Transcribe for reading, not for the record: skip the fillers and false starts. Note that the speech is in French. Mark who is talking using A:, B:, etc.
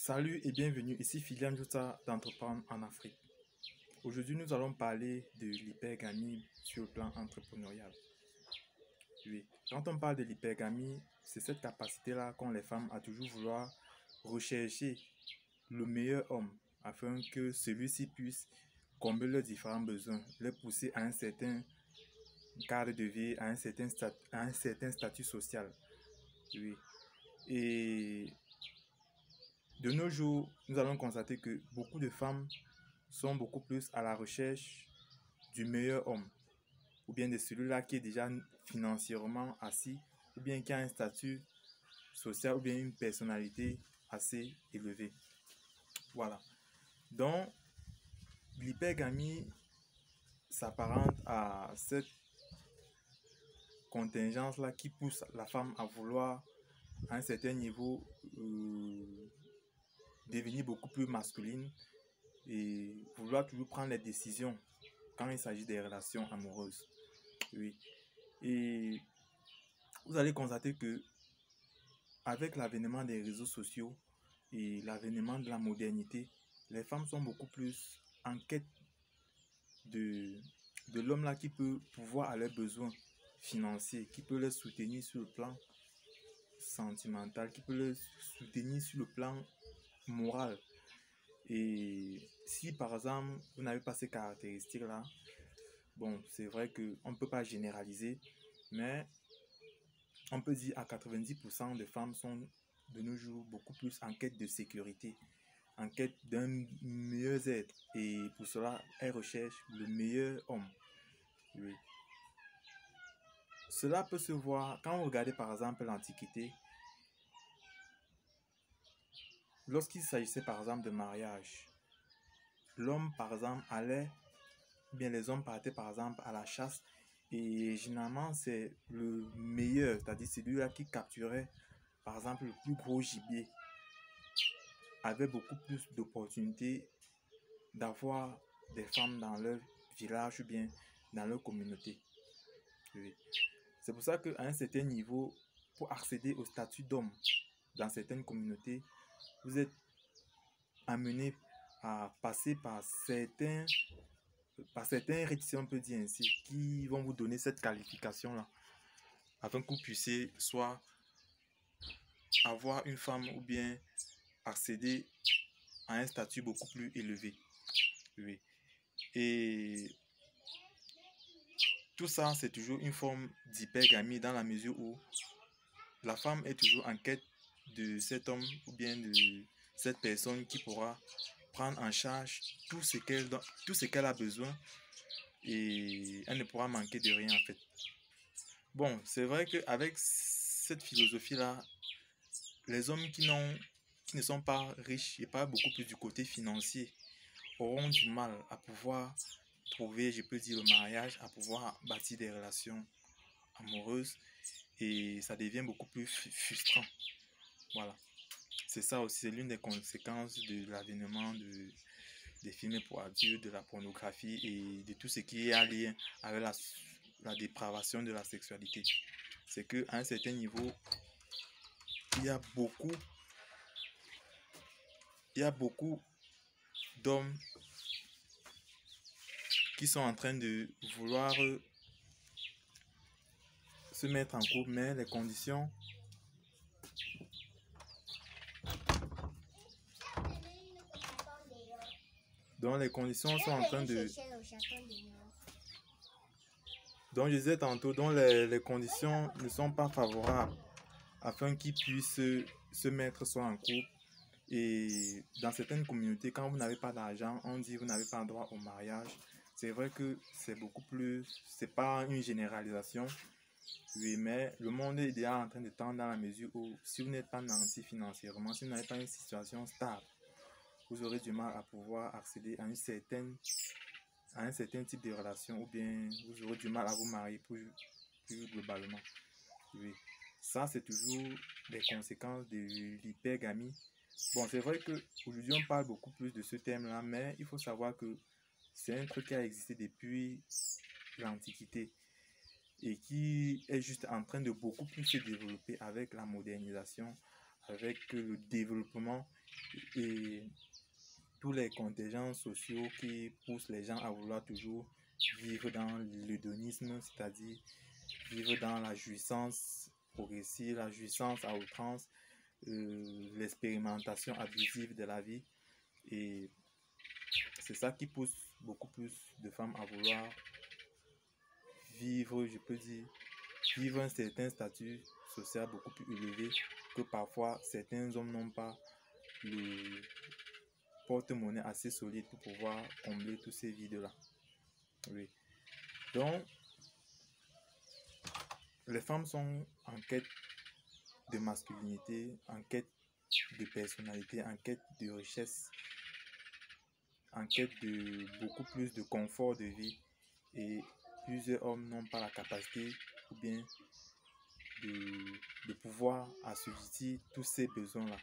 A: Salut et bienvenue, ici Filian Jouta d'Entreprendre en Afrique. Aujourd'hui, nous allons parler de l'hypergamie sur le plan entrepreneurial. Oui, quand on parle de l'hypergamie, c'est cette capacité-là qu'ont les femmes à toujours vouloir rechercher le meilleur homme afin que celui-ci puisse combler leurs différents besoins, les pousser à un certain cadre de vie, à un certain statut social. Oui. Et de nos jours, nous allons constater que beaucoup de femmes sont beaucoup plus à la recherche du meilleur homme, ou bien de celui-là qui est déjà financièrement assis, ou bien qui a un statut social, ou bien une personnalité assez élevée. Voilà. Donc, l'hypergamie s'apparente à cette contingence-là qui pousse la femme à vouloir, à un certain niveau, devenir beaucoup plus masculine et vouloir toujours prendre les décisions quand il s'agit des relations amoureuses. Oui. Et vous allez constater que avec l'avènement des réseaux sociaux et l'avènement de la modernité, les femmes sont beaucoup plus en quête de, de l'homme là qui peut pouvoir à leurs besoins financiers, qui peut les soutenir sur le plan sentimental, qui peut les soutenir sur le plan moral. Et si par exemple vous n'avez pas ces caractéristiques-là, bon, c'est vrai qu'on ne peut pas généraliser, mais on peut dire à 90% des femmes sont de nos jours beaucoup plus en quête de sécurité, en quête d'un meilleur être. Et pour cela, elles recherchent le meilleur homme. Oui. Cela peut se voir quand vous regardez par exemple l'Antiquité. Lorsqu'il s'agissait par exemple de mariage, l'homme par exemple allait, bien les hommes partaient par exemple à la chasse. Et généralement, c'est le meilleur, c'est-à-dire celui-là qui capturait par exemple le plus gros gibier, avait beaucoup plus d'opportunités d'avoir des femmes dans leur village ou bien dans leur communauté. Oui. C'est pour ça qu'à un certain niveau, pour accéder au statut d'homme dans certaines communautés, vous êtes amené à passer par certains rites, si on peut dire ainsi, qui vont vous donner cette qualification-là, afin que vous puissiez soit avoir une femme ou bien accéder à un statut beaucoup plus élevé. Oui. Et tout ça, c'est toujours une forme d'hypergamie dans la mesure où la femme est toujours en quête de cet homme ou bien de cette personne qui pourra prendre en charge tout ce qu'elle a besoin et elle ne pourra manquer de rien en fait. Bon, c'est vrai qu'avec cette philosophie-là, les hommes qui ne sont pas riches et pas beaucoup plus du côté financier auront du mal à pouvoir trouver, je peux dire, le mariage, à pouvoir bâtir des relations amoureuses et ça devient beaucoup plus frustrant. Voilà. C'est ça aussi, c'est l'une des conséquences de l'avènement des films pour adultes, de la pornographie et de tout ce qui est en lien avec la dépravation de la sexualité. C'est qu'à un certain niveau, il y a beaucoup, il y a beaucoup d'hommes qui sont en train de vouloir se mettre en couple, mais les conditions sont en train de... Donc je disais tantôt, dont les conditions ne sont pas favorables afin qu'ils puissent se mettre soit en couple. Et dans certaines communautés, quand vous n'avez pas d'argent, on dit que vous n'avez pas droit au mariage. C'est vrai que c'est beaucoup plus, c'est pas une généralisation, oui, mais le monde est déjà en train de tendre dans la mesure où si vous n'êtes pas nanti financièrement, si vous n'avez pas une situation stable, vous aurez du mal à pouvoir accéder à un certain type de relation ou bien vous aurez du mal à vous marier plus globalement. Oui. Ça, c'est toujours les conséquences de l'hypergamie. Bon, c'est vrai qu'aujourd'hui, on parle beaucoup plus de ce thème-là, mais il faut savoir que c'est un truc qui a existé depuis l'Antiquité et qui est juste en train de beaucoup plus se développer avec la modernisation, avec le développement et tous les contingents sociaux qui poussent les gens à vouloir toujours vivre dans l'hédonisme, c'est-à-dire vivre dans la jouissance progressive, la jouissance à outrance, l'expérimentation abusive de la vie. Et c'est ça qui pousse beaucoup plus de femmes à vouloir vivre, je peux dire, vivre un certain statut social beaucoup plus élevé que parfois certains hommes n'ont pas le porte-monnaie assez solide pour pouvoir combler tous ces vides-là. Oui. Donc, les femmes sont en quête de masculinité, en quête de personnalité, en quête de richesse, en quête de beaucoup plus de confort de vie, et plusieurs hommes n'ont pas la capacité ou bien de pouvoir assujettir tous ces besoins-là.